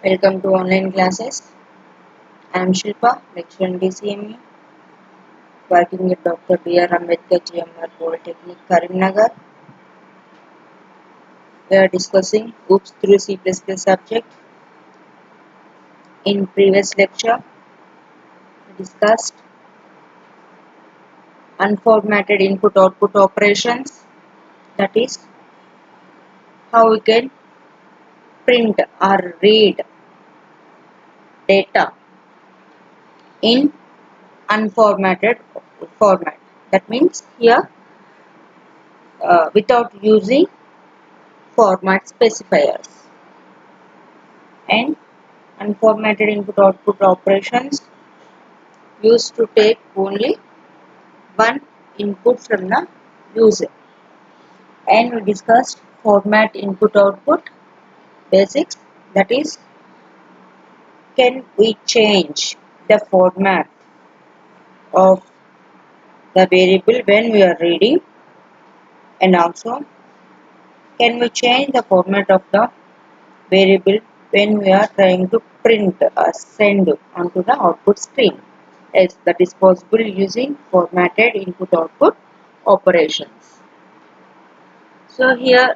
Welcome to online classes. I am Shilpa, lecturer in DCMU, working at Dr. B.R. Ambedkar GMR Polytechnic, Karimnagar. We are discussing Oops through C++ subject. In previous lecture, we discussed unformatted input-output operations. That is, how we can print or read data in unformatted format. That means here without using format specifiers. And unformatted input-output operations used to take only one input from the user. And we discussed format input-output basics. That is, can we change the format of the variable when we are reading, and also can we change the format of the variable when we are trying to print or send onto the output screen. Yes, that is possible using formatted input-output operations. So here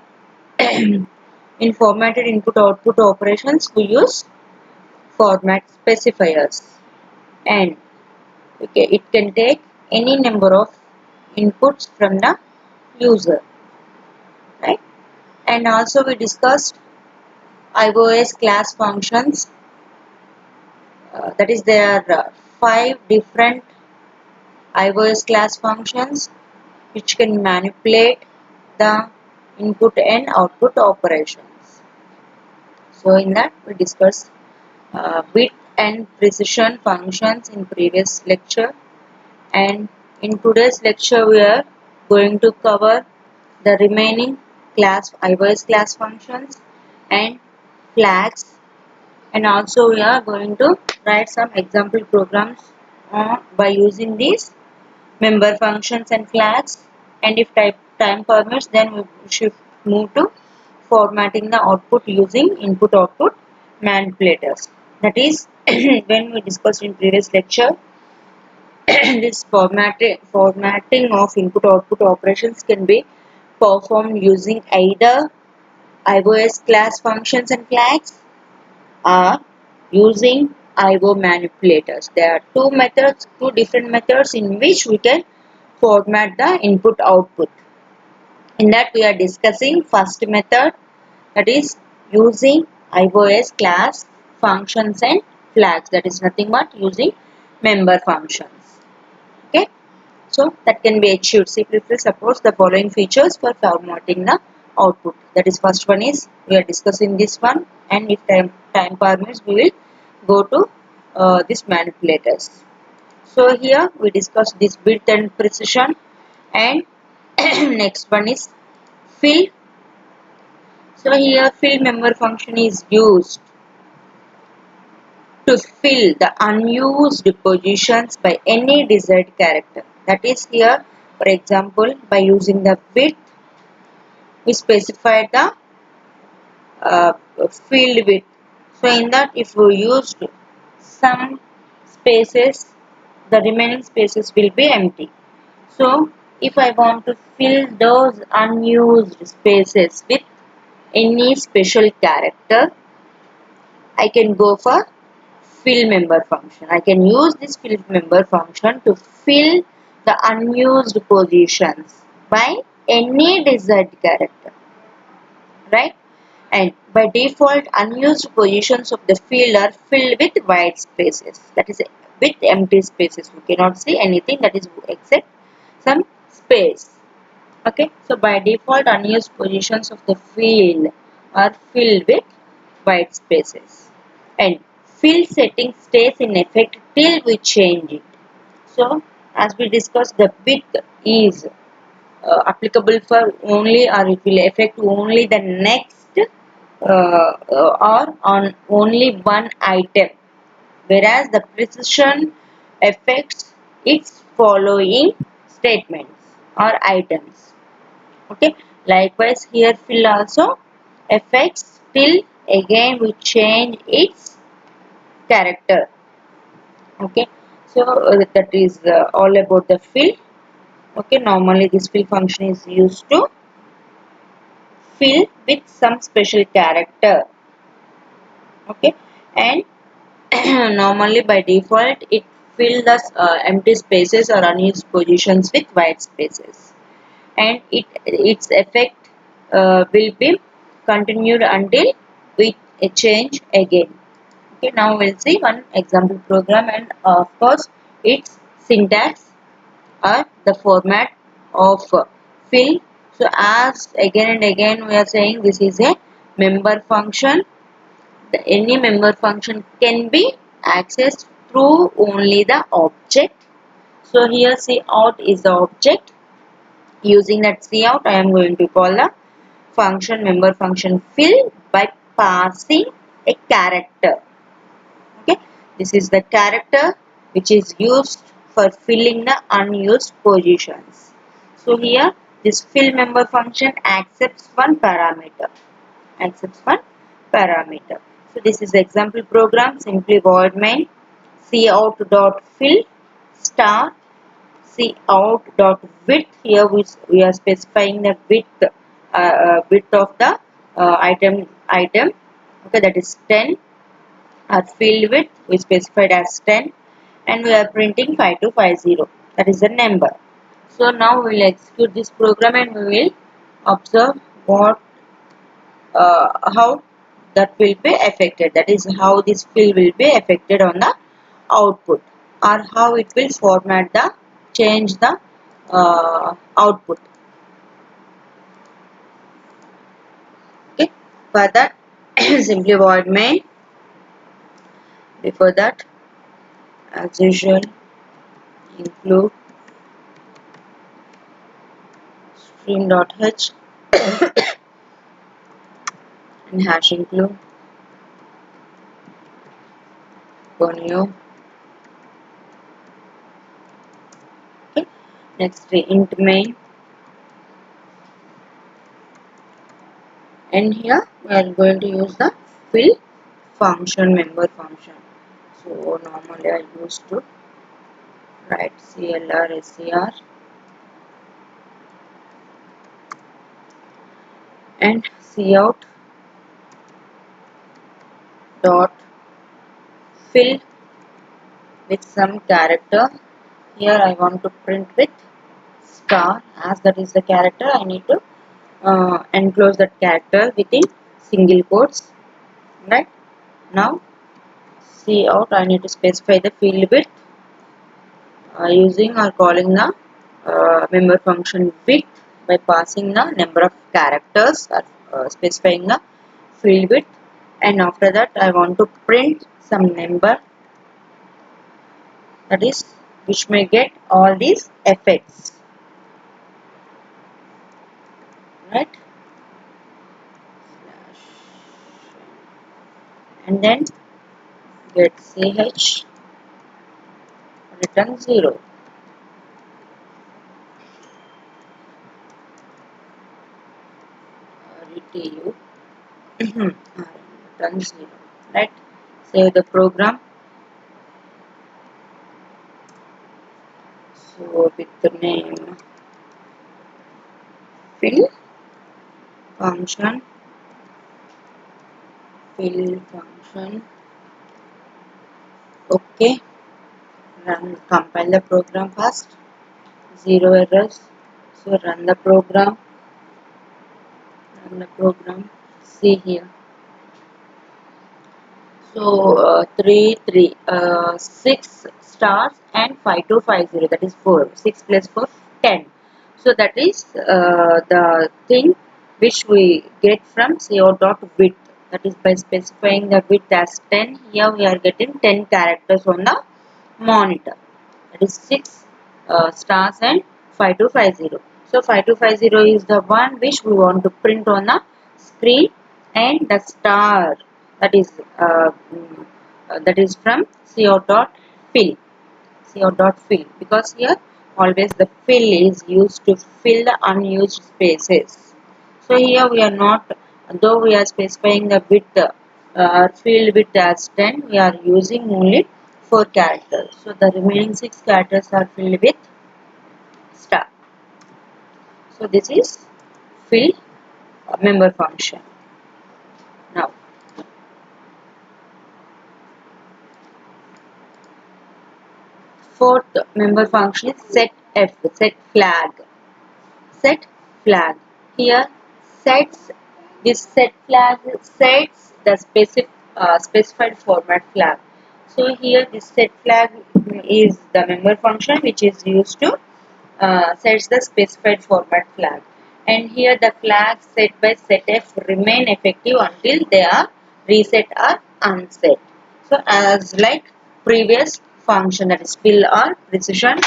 in formatted input-output operations we use format specifiers, and okay, it can take any number of inputs from the user, right? And also we discussed iOS class functions. That is, there are 5 different iOS class functions which can manipulate the input and output operations. So in that we discussed bit and precision functions in previous lecture, and in today's lecture we are going to cover the remaining iOS class functions and flags, and also we are going to write some example programs by using these member functions and flags. And if time permits, then we should move to formatting the output using input-output manipulators. That is, when we discussed in previous lecture, this formatting of input-output operations can be performed using either iOS class functions and flags or using IO manipulators. There are two different methods in which we can format the input output. In that we are discussing first method, that is using iOS class functions and flags. That is nothing but using member functions. Okay, so that can be achieved. C++ supports the following features for formatting the output. That is, first one is we are discussing this one, and if time permits we will go to these manipulators. So here we discuss this bit and precision, and next one is fill. So here fill member function is used to fill the unused positions by any desired character. That is, here for example, by using the width we specify the field width. So in that, if we used some spaces, the remaining spaces will be empty. So if I want to fill those unused spaces with any special character, I can go for fill member function. I can use this fill member function to fill the unused positions by any desired character, right? And by default, unused positions of the field are filled with white spaces, that is with empty spaces. We cannot see anything that is except some space. Okay, so by default, unused positions of the field are filled with white spaces, and field setting stays in effect till we change it. So as we discussed, the width is applicable for only, or it will affect only the next or on only one item, whereas the precision affects its following statements or items. Okay, likewise here fill also affects till again we change its character. Okay, so that is all about the fill. Okay, normally this fill function is used to fill with some special character. Okay, and normally by default it fills the empty spaces or unused positions with white spaces, and its effect will be continued until we change again. Okay, now we'll see one example program, and of course its syntax or the format of fill. So as again and again we are saying, this is a member function. Any member function can be accessed through only the object. So here cout is the object. Using that cout, I am going to call the function member function fill by passing a character. Okay, this is the character which is used for filling the unused positions. So here this fill member function accepts one parameter. So this is the example program. Simply void main cout dot fill star cout dot width. Here we are specifying the width of the item. Okay, that is 10. Our field width we specified as 10, and we are printing 5250. That is the number. So now we will execute this program and we will observe how that will be affected. That is how this field will be affected on the output, or how it will format the change the output. Okay, for that simply void main. Before that, as usual, include stream.h and hash include new. Okay, next int main, and here we are going to use the fill function member function. So normally I used to write clr ser and cout dot fill with some character. Here I want to print with star, as that is the character. I need to enclose that character within single quotes. Right, now cout I need to specify the field width using or calling the member function width by passing the number of characters or specifying the field width, and after that I want to print some number, that is which may get all these effects. Right, and then get ch return 0. RTU return 0. Right, save the program. So with the name fill function, okay, compile the program first. 0 errors. So run the program. See here. So 6 stars and 5250. That is 4. 6 plus 4, 10. So that is the thing which we get from co.width. That is by specifying the width as 10. Here we are getting 10 characters on the monitor. That is 6 stars and 5250. So 5250 is the one which we want to print on the screen, and the star that is from co.fill. Because here always the fill is used to fill the unused spaces. So here we are not Though we are specifying the width field width as 10, we are using only 4 characters. So the remaining 6 characters are filled with star. So this is field member function. Now fourth member function is set f, set flag. Set flag. Here sets, this set flag sets the specified format flag. So here this set flag is the member function which is used to sets the specified format flag, and here the flags set by setf remain effective until they are reset or unset. So as like previous function, that is fill or precision,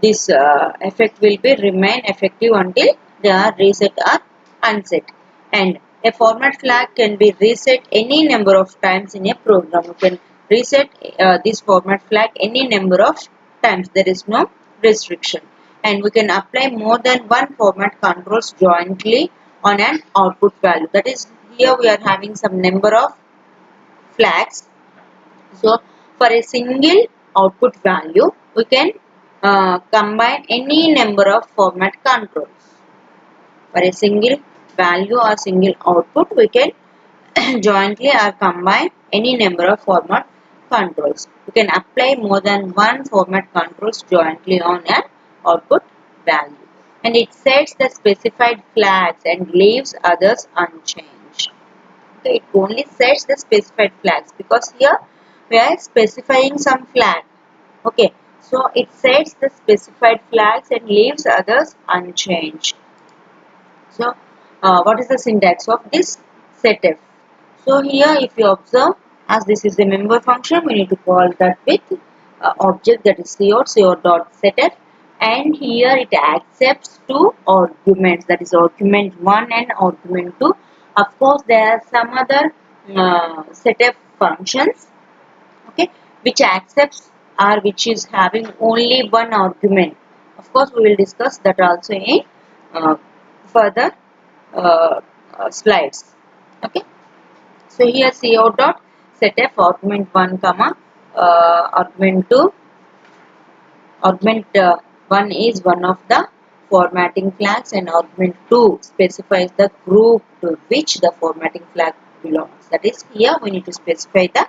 this effect will be remain effective until they are reset or unset. And a format flag can be reset any number of times in a program. You can reset this format flag any number of times. There is no restriction. And we can apply more than one format controls jointly on an output value. That is, here we are having some number of flags. So for a single output value, we can combine any number of format controls. For a single value or single output, we can jointly or combine any number of format controls. We can apply more than one format controls jointly on an output value. And it sets the specified flags and leaves others unchanged. Okay, it only sets the specified flags because here we are specifying some flag. Okay, so it sets the specified flags and leaves others unchanged. So, what is the syntax of this setf? So, here if you observe, as this is a member function, we need to call that with object, that is co dot setf, and here it accepts two arguments, that is argument 1 and argument 2. Of course, there are some other setf functions, okay, which accepts or which is having only one argument. Of course, we will discuss that also in uh, further slides. Okay, so here co dot setf argument 1 comma argument 2. Argument 1 is one of the formatting flags, and argument 2 specifies the group to which the formatting flag belongs. That is, here we need to specify the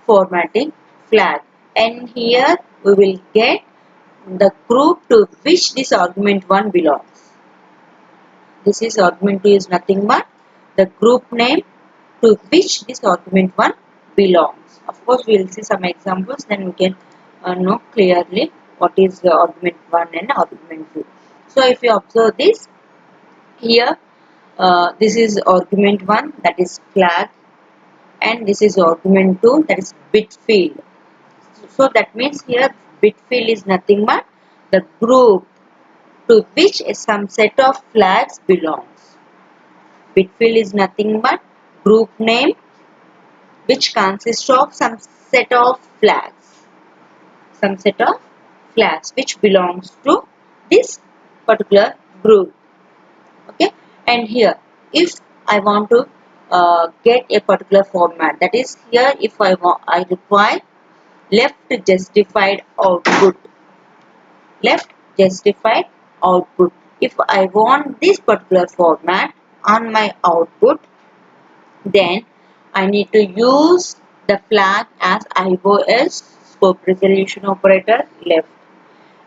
formatting flag, and here we will get the group to which this argument 1 belongs. This is argument 2 is nothing but the group name to which this argument 1 belongs. Of course, we will see some examples, then we can know clearly what is the argument 1 and argument 2. So, if you observe this, here this is argument 1, that is flag, and this is argument 2, that is bit field. So, that means here bit field is nothing but the group to which some set of flags belongs. Bit field is nothing but group name which consists of some set of flags. Some set of flags which belongs to this particular group. Okay, and here if I want to get a particular format, that is, here if I require left justified output. Left justified output. If I want this particular format on my output, then I need to use the flag as IOS, scope resolution operator left,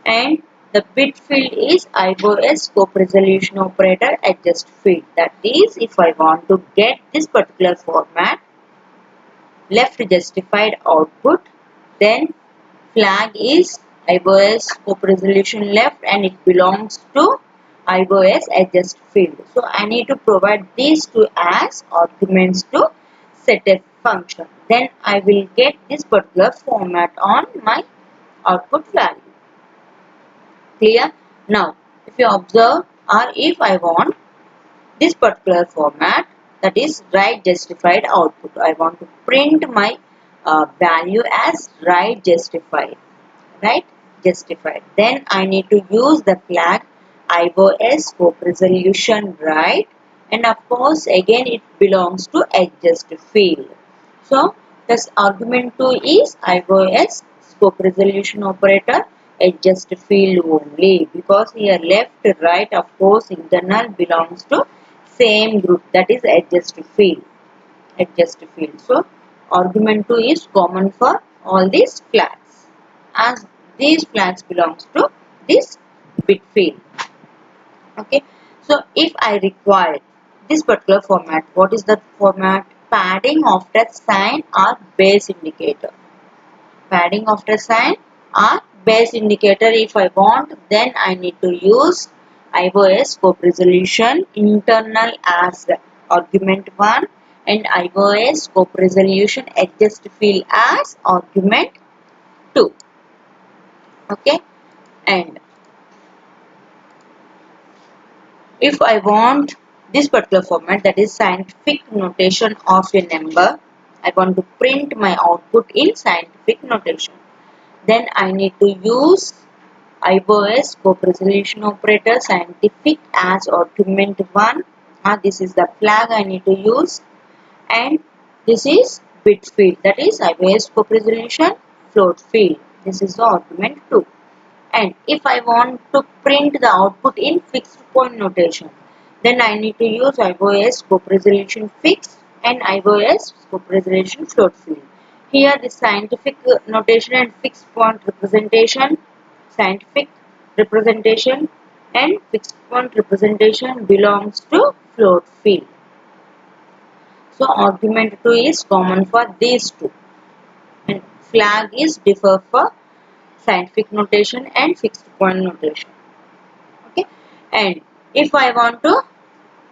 and the bit field is IOS, scope resolution operator adjust field. That is, if I want to get this particular format left justified output, then flag is IOS, scope resolution left, and it belongs to IOS adjust field. So I need to provide these two as arguments to setf function. Then I will get this particular format on my output value. Clear? Now, if you observe, or if I want this particular format, that is right justified output, I want to print my value as right justified. Right justified. Then I need to use the flag IOS scope resolution right and of course again it belongs to adjust field. So this argument 2 is IOS scope resolution operator adjust field only, because here left, right, of course internal belongs to same group, that is adjust field. So argument 2 is common for all these flags, as these flags belongs to this bit field. Okay, so if I require this particular format, what is the format? Padding after sign or base indicator. Padding after sign or base indicator. If I want, then I need to use IOS scope resolution internal as argument 1 and IOS scope resolution adjust field as argument 2. Okay, and if I want this particular format, that is scientific notation of a number, I want to print my output in scientific notation, then I need to use IOS scope resolution operator scientific as argument 1. This is the flag I need to use, and this is bit field, that is IOS scope resolution float field. This is the argument 2. And if I want to print the output in fixed point notation, then I need to use IOS scope resolution fixed and IOS scope resolution float field. Here the scientific notation and fixed point representation, scientific representation and fixed point representation belongs to float field. So argument 2 is common for these two, and flag is differ for scientific notation and fixed point notation. Okay, and if I want to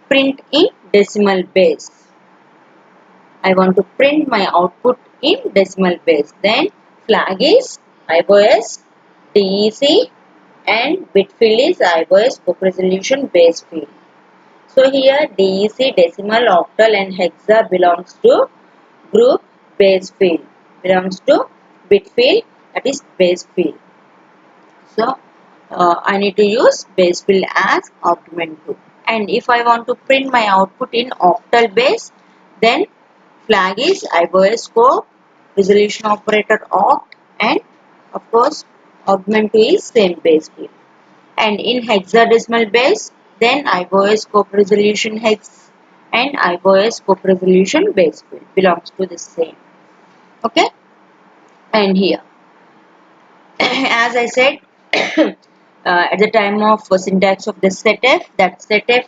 print in decimal base, I want to print my output in decimal base, then flag is IOS DEC and bit field is IOS scope resolution base field. So here DEC, decimal, octal and hexa belongs to group base field, belongs to bit field, that is base field. So I need to use base field as argument 2. And if I want to print my output in octal base, then flag is IOS scope resolution operator oct, and of course argument 2 is same base field. And in hexadecimal base, then IOS scope resolution hex and IOS scope resolution base field belongs to the same. Okay, and here as I said at the time of syntax of the setf, that setf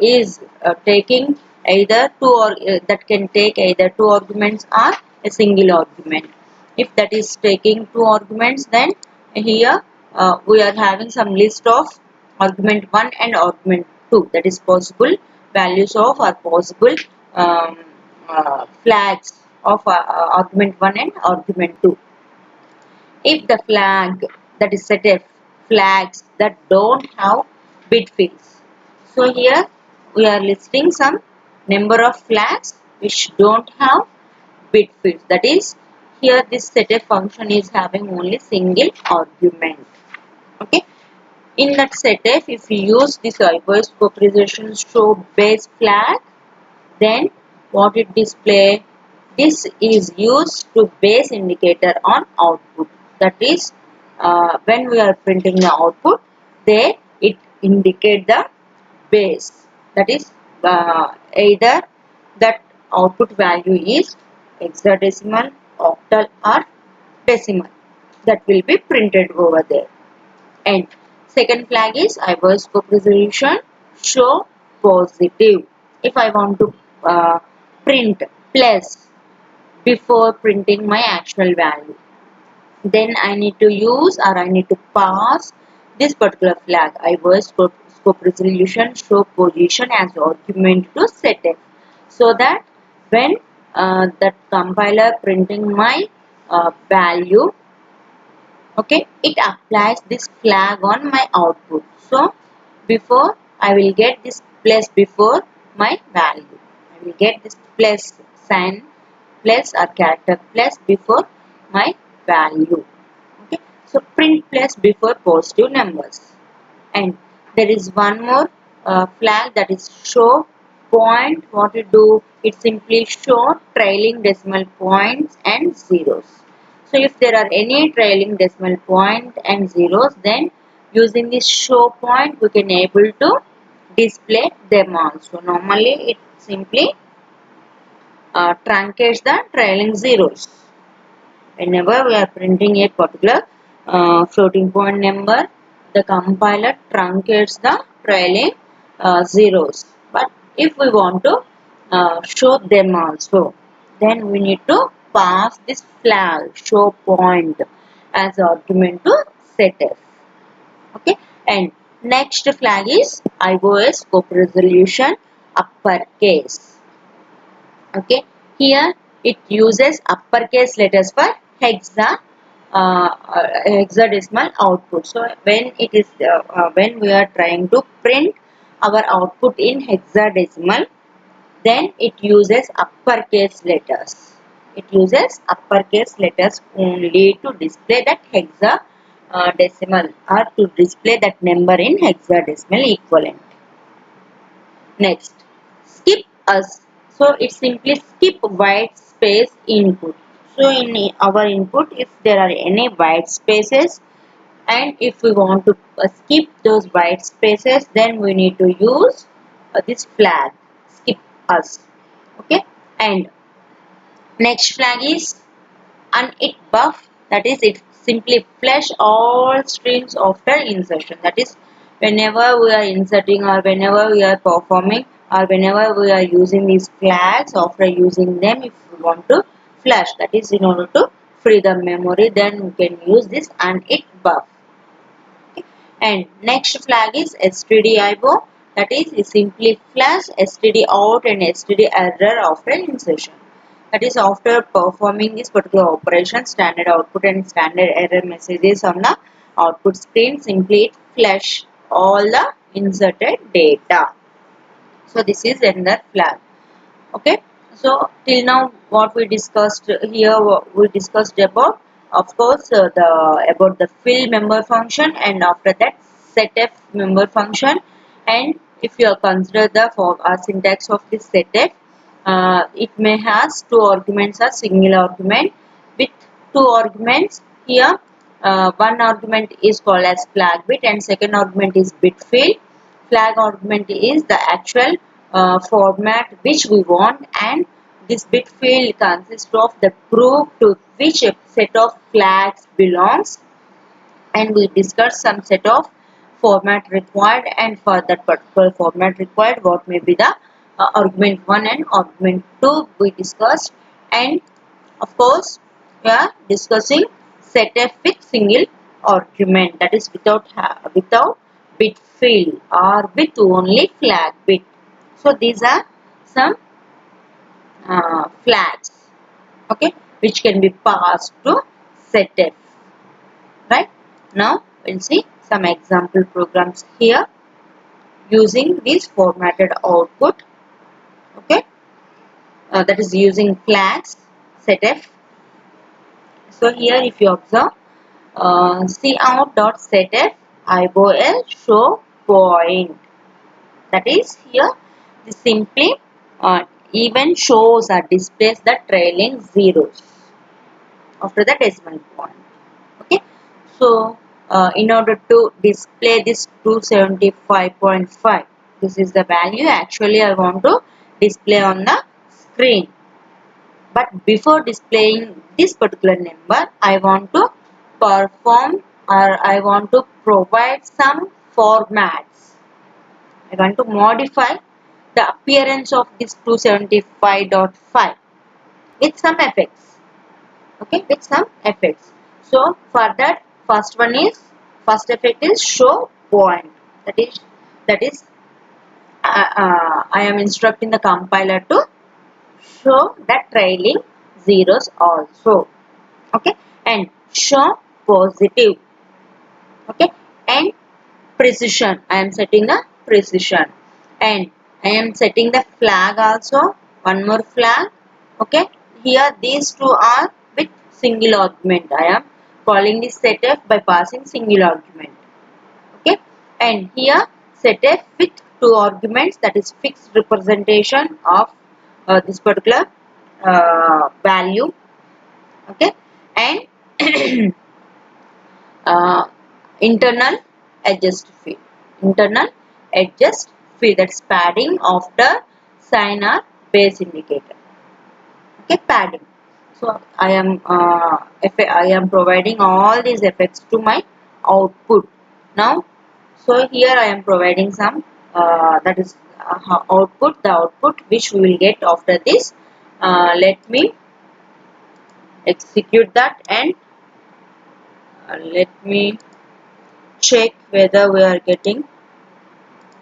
is taking either two, or that can take either two arguments or a single argument. If that is taking two arguments, then here we are having some list of argument 1 and argument 2, that is possible values of or possible flags of argument 1 and argument 2. If the flag, that is setf, flags that don't have bit fields. So here we are listing some number of flags which don't have bit fields. That is, here this setf function is having only single argument. Okay. In that setf, if we use this IOS scope resolution show base flag, then what it display? This is used to base indicator on output. That is, when we are printing the output, there it indicate the base. That is, either that output value is hexadecimal, octal or decimal. That will be printed over there. And second flag is IOS scope resolution show positive. If I want to print plus before printing my actual value, then I need to use, or I need to pass this particular flag IOS scope resolution show position as argument to setf, so that when that compiler printing my value, okay, it applies this flag on my output. So before I will get this plus before my value, I will get this plus sign, plus or character plus before my value. Okay, so print plus before positive numbers. And there is one more flag, that is show point, what you do, it simply show trailing decimal points and zeros. So if there are any trailing decimal point and zeros, then using this show point we can able to display them also. Normally it simply truncates the trailing zeros. Whenever we are printing a particular floating point number, the compiler truncates the trailing zeros. But if we want to show them also, then we need to pass this flag show point as argument to setf. Okay, and next flag is IOS scope resolution uppercase. Okay, here it uses uppercase letters for hexadecimal output. So when it is when we are trying to print our output in hexadecimal, then it uses uppercase letters. It uses uppercase letters only to display that hexadecimal or to display that number in hexadecimal equivalent. Next, skip us. So it simply skip white space input. So in our input, if there are any white spaces, and if we want to skip those white spaces, then we need to use this flag skip us. Okay, and next flag is unit buff, that is it simply flush all strings after insertion. That is whenever we are inserting or whenever we are performing or whenever we are using these flags, after using them, if we want to flush, that is in order to free the memory, then we can use this unit buff. And next flag is stdio, that is it simply flash std out and std error after insertion. That is after performing this particular operation, standard output and standard error messages on the output screen, simply it flash all the inserted data. So this is another flag. Okay, so till now what we discussed here, we discussed about, of course, about the fill member function, and after that setf member function. And if you consider the syntax of this setf, it may has two arguments or single argument. With two arguments here, one argument is called as flag bit and second argument is bit fill. Flag argument is the actual format which we want, and this bit field consists of the group to which a set of flags belongs, and we discuss some set of format required, and for that particular format required what may be the argument 1 and argument 2 we discussed. And of course we are discussing setf with single argument, that is without bit field or with only flag bit. So these are some flags, okay, which can be passed to setf. Right, now we'll see some example programs here using this formatted output. Okay, that is using flags setf. So here if you observe, cout.setf IOL show point, that is here this simply even shows or displays the trailing zeros after the decimal point. Okay, so in order to display this 275.5, this is the value actually I want to display on the screen. But before displaying this particular number, I want to perform or I want to provide some formats. I want to modify the appearance of this 275.5 with some effects. Okay, with some effects. So for that, first effect is show point. That is I am instructing the compiler to show the trailing zeros also. Okay, and show positive. Okay, and precision, I am setting the precision, and I am setting the flag also, one more flag. Okay, here these two are with single argument. I am calling this setf by passing single argument. Okay, and here setf with two arguments, that is fixed representation of this particular value, okay, and uh, internal adjust field. Internal adjust field, that's padding after sign or base indicator. Okay, padding. So I am providing all these effects to my output. Now, so here I am providing some that is output, the output which we will get after this. Let me execute that, and let me check whether we are getting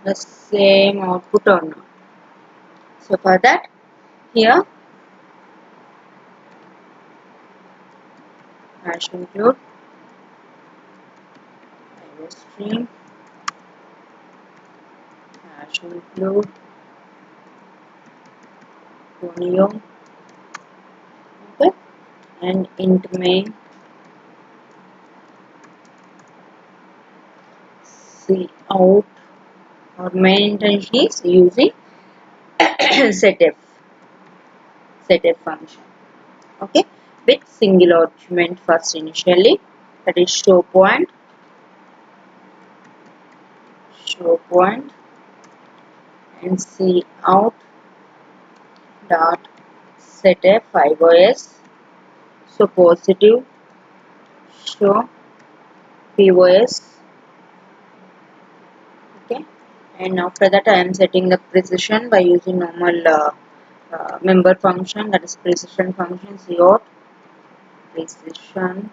the same output or not. So for that, here hash include stream, hash include Tonio, okay, and int main C out, or main intention is using setf function, okay, with single argument first initially, that is show point and C out dot setf iOS, so positive show POS, okay, and after that I am setting the precision by using normal member function, that is precision function out precision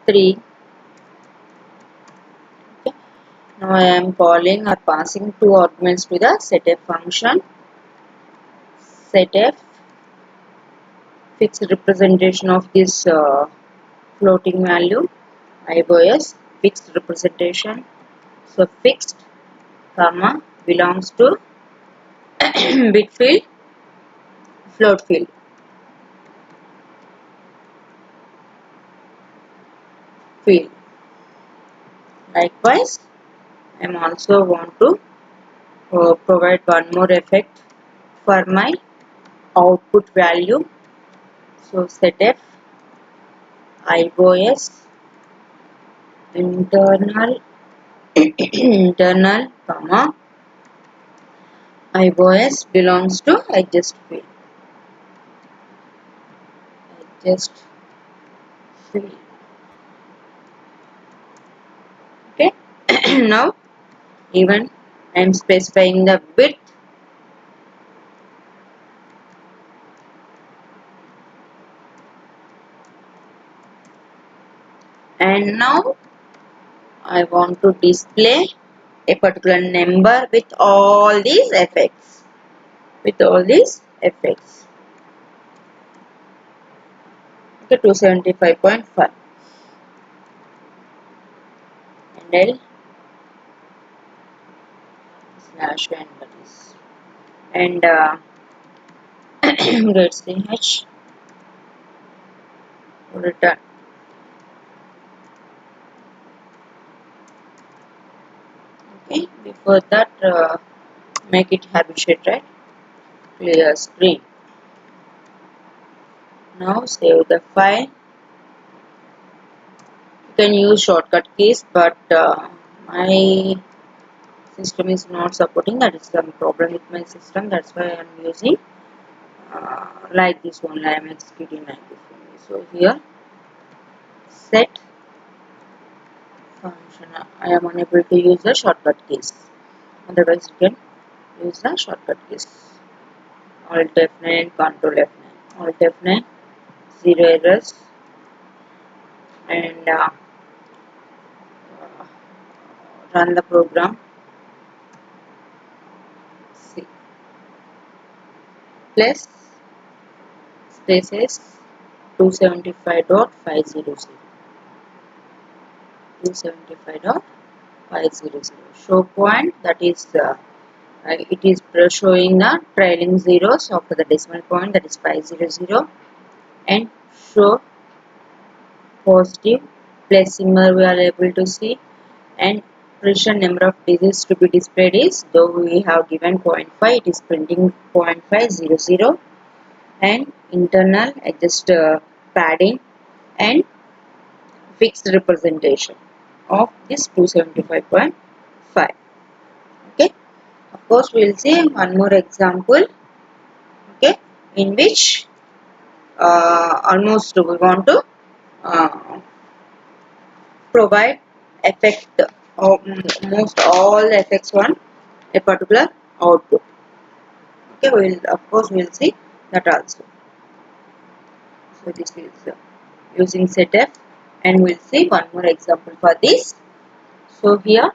3. Okay. Now I am calling or passing two arguments to the setf function. Setf fixed representation of this floating value iOS fixed representation, so fixed comma belongs to bit field float field. Likewise, I am also want to provide one more effect for my output value. So setf iOS internal internal comma iOS belongs to adjust field. Adjust field. Okay. Now even I am specifying the width, and now I want to display a particular number with all these effects. Okay, 275.5, and L slash n, that is, and get ch return. Okay, before that make it habituate, right? Clear screen. Now save the file. You can use shortcut keys, but my system is not supporting. That is some problem with my system. That's why I am using like this one. I am executing like this one. So here set function. I am unable to use the shortcut keys. Otherwise, you can use the shortcut keys. Alt F9, Control F9. Alt F9, 0 errors, and run the program. C plus spaces 275.500. 275.500. Show point, that is it is showing the trailing zeros after the decimal point, that is 500, and show positive plus symbol we are able to see, and precision number of digits to be displayed is, though we have given 0.5, it is printing 0.500, and internal just padding and fixed representation of this 275.5. Okay, of course we will see one more example, okay, in which almost we want to uh, provide effect of most all effects on a particular output. Okay, we will, of course we will see that also. So this is using setf, and we will see one more example for this. So here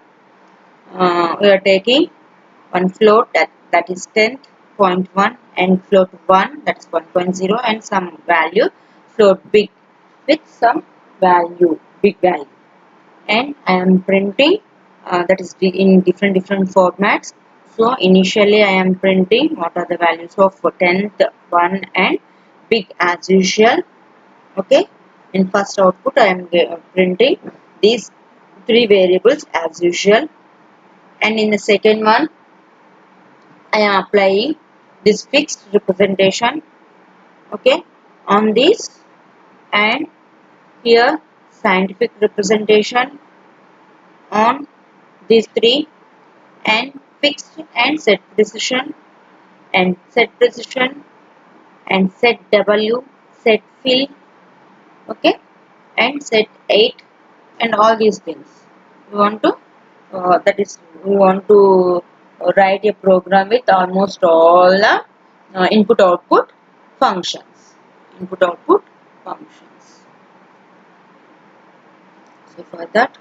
we are taking one float that is 10.1 and float 1 that is 1.0 and some value float big with some value, big value, and I am printing that is in different formats. So initially I am printing what are the values of 10th, 1 and big as usual. Okay, in first output I am printing these three variables as usual, and in the second one I am applying this fixed representation, okay, on this, and here scientific representation on these three, and fixed and set precision and set precision and set W, set fill, okay, and set 8 and all these things. We want to that is we want to write a program with almost all the input output functions. Input output functions. So for that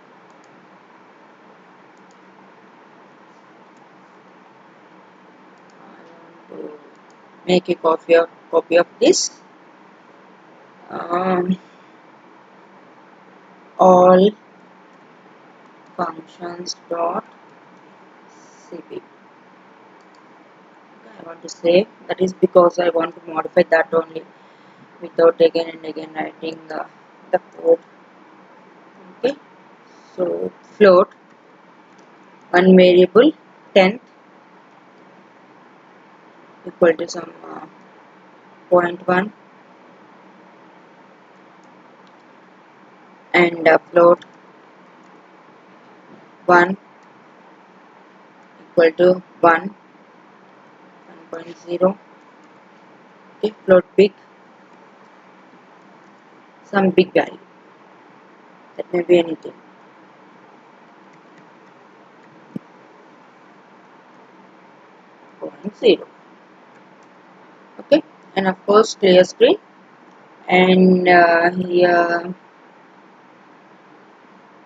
I want to make a copy of this. Um, all functions dot cp. I want to save. That is because I want to modify that only without again and again writing the code. Okay. So float one variable 10th equal to some 0.1 and float 1 equal to 1.0. Okay, float big, some big value, that may be anything, 0.0. Okay, and of course clear screen, and here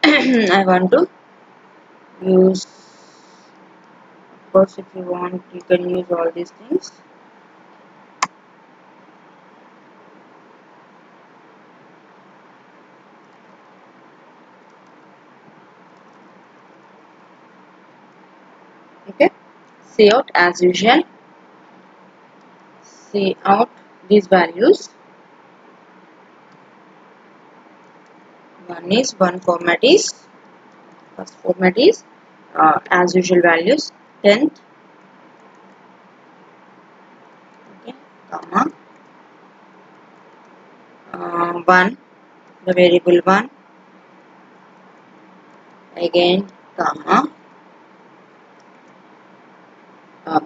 I want to use, of course if you want you can use all these things. Okay, see out as usual, see out these values. One format is, first format is as usual values 10th, okay, comma 1, the variable 1, again comma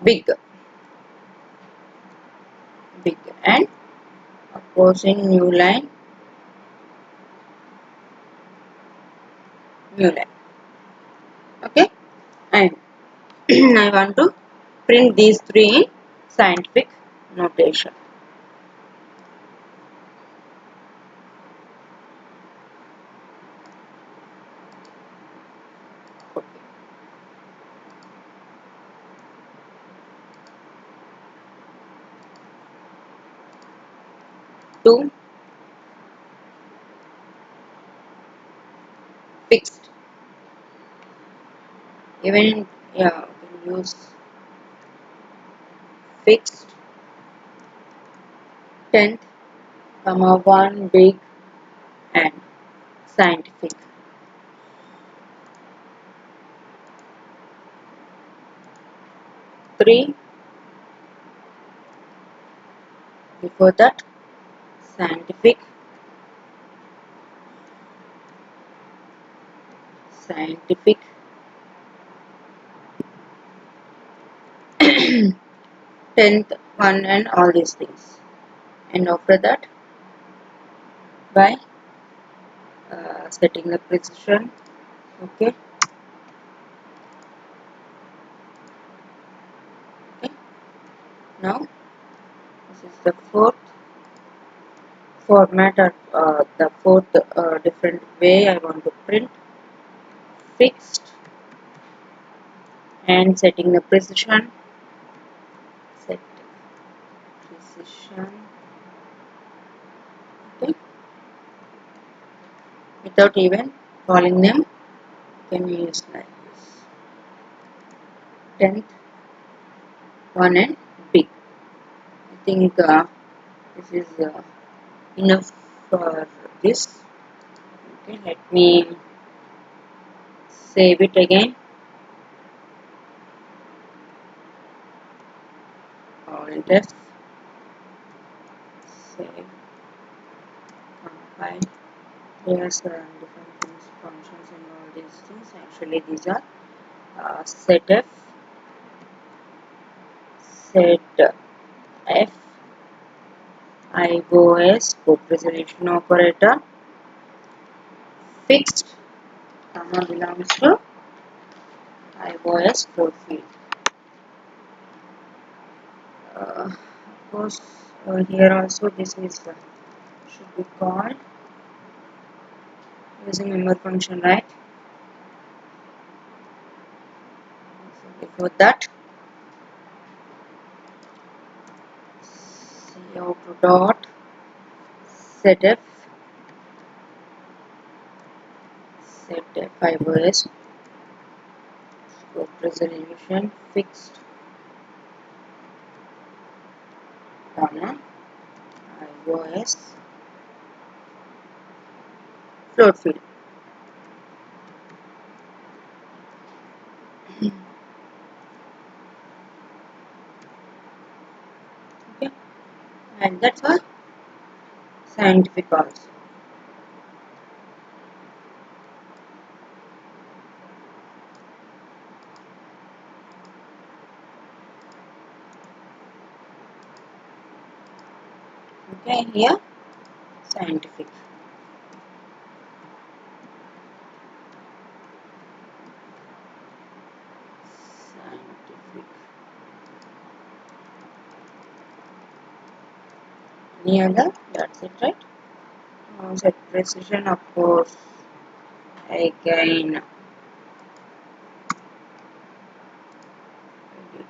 big, and of course in new line, okay, and I want to print these three in scientific notation. Okay. Two fixed, even yeah we can use fixed 10th, comma 1 big and scientific. 3. Before that, scientific, 10th one, and all these things. And after that, by setting the precision. Okay. Okay. Now this is the fourth format, or the fourth different way I want to print. Fixed and setting the precision. Set precision. Okay. Without even calling them, can we use like this. 10th one and big. I think this is enough for this. Okay, let me save it again. Alt F, save, compile. Here's different functions and all these things. Actually, these are setf, setf, IOS, co-resolution operator, fixed, comma belongs to IOS code field. Of course, here also this is should be called using member function, right? So before that, cout dot setf IOS code resolution fixed, comma IOS float field. Okay, and that's all scientific also. Okay, here scientific. Scientific. Any other? That's it, right? Set precision, of course. Again, edit,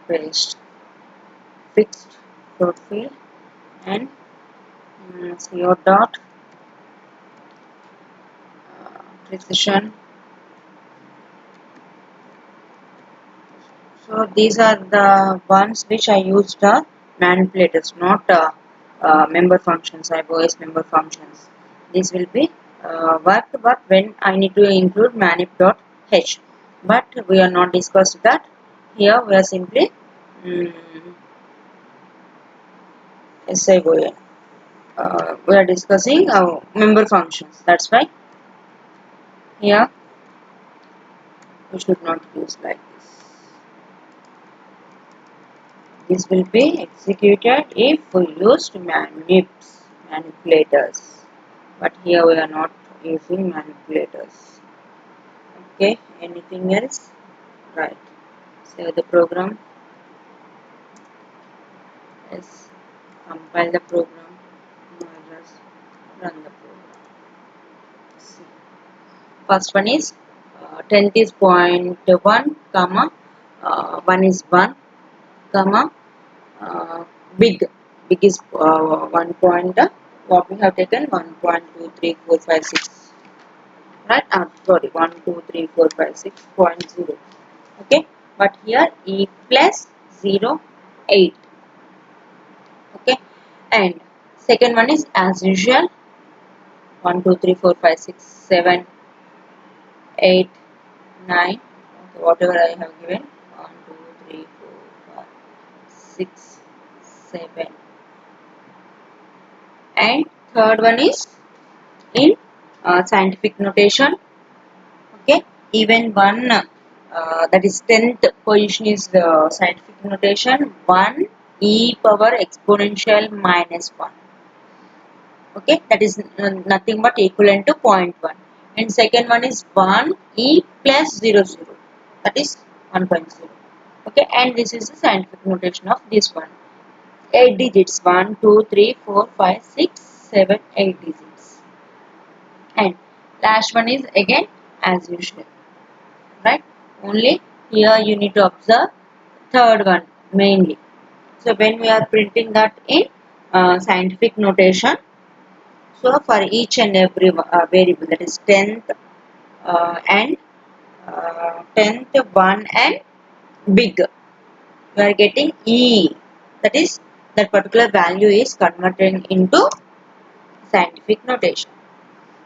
paste, fixed float field, and CO dot precision. So these are the ones which I used manipulators, not member functions, IOS member functions. This will be worked, but when I need to include manip.h. But we are not discussed that. Here we are simply SION. We are discussing member functions. That's why here we should not use like this. This will be executed if we used manipulators. But here we are not using manipulators. Okay, anything else? Right. Save the program. Yes. Compile the program. Just run the program. See. First one is 10th is 0.1, comma 1 is 1, comma big is 1 point, what we have taken 1.23456, right? Sorry, 1234560. Okay, but here e plus 0 8. Okay, and second one is as usual 1234567 8 9. Okay, whatever I have given 1 6, 7. And third one is in scientific notation. Okay, even one that is 10th position is the scientific notation 1 e power exponential minus 1. Okay, that is nothing but equivalent to 0.1. And second one is 1 e plus 0 0, that is 1.0. Okay, and this is the scientific notation of this one. 8 digits, 1 2 3 4 5 6 7 8 digits. And last one is again as usual, right? Only here you need to observe third one mainly. So when we are printing that in scientific notation, so for each and every variable, that is 10th and 10th 1 and big, we are getting e, that is that particular value is converted into scientific notation.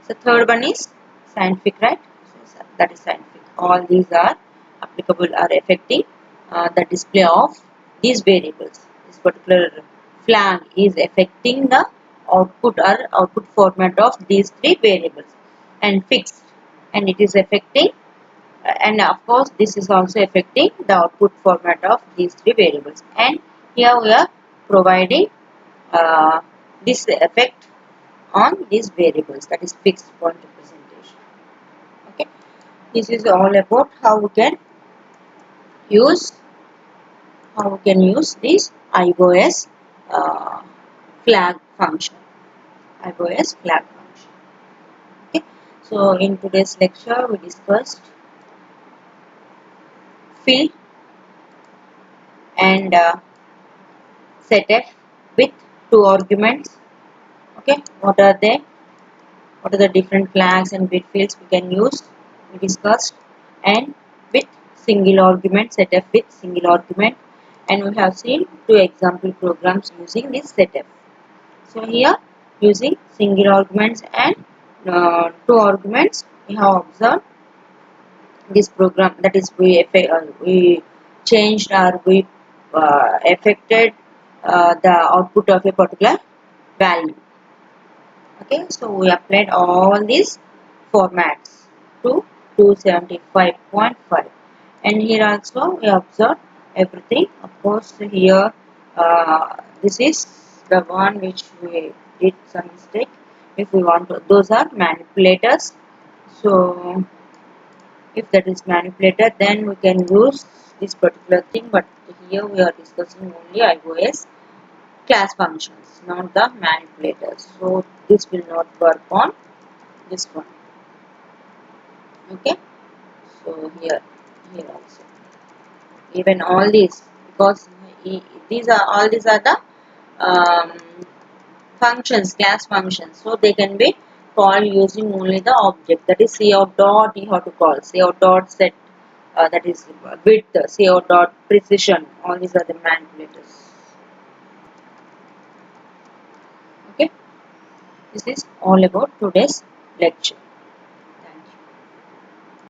So third one is scientific, right? So that is scientific. All these are applicable, are affecting the display of these variables. This particular flag is affecting the output or output format of these three variables and fixed, and it is affecting and of course this is also affecting the output format of these three variables. And here we are providing this effect on these variables, that is fixed point representation. Okay, this is all about how we can use this IOS uh, flag function. IOS flag function. Okay, so in today's lecture we discussed fill and setf with two arguments. Okay, what are they? What are the different flags and bit fields we can use? We discussed. And with single argument, setf with single argument, and we have seen two example programs using this setf. So here using single arguments and two arguments, we have observed this program, that is we changed or we affected the output of a particular value. Okay, so we applied all these formats to 275.5, and here also we observe everything. Of course, here this is the one which we did some mistake. If we want to, those are manipulators. So if that is manipulator, then we can use this particular thing. But here we are discussing only IOS class functions, not the manipulators. So this will not work on this one. Okay. So here also, even all these, because these are the um, functions, class functions. So they can be called using only the object. That is cout dot. You have to call cout dot set. That is width, cout dot precision. All these are the manipulators. Okay. This is all about today's lecture.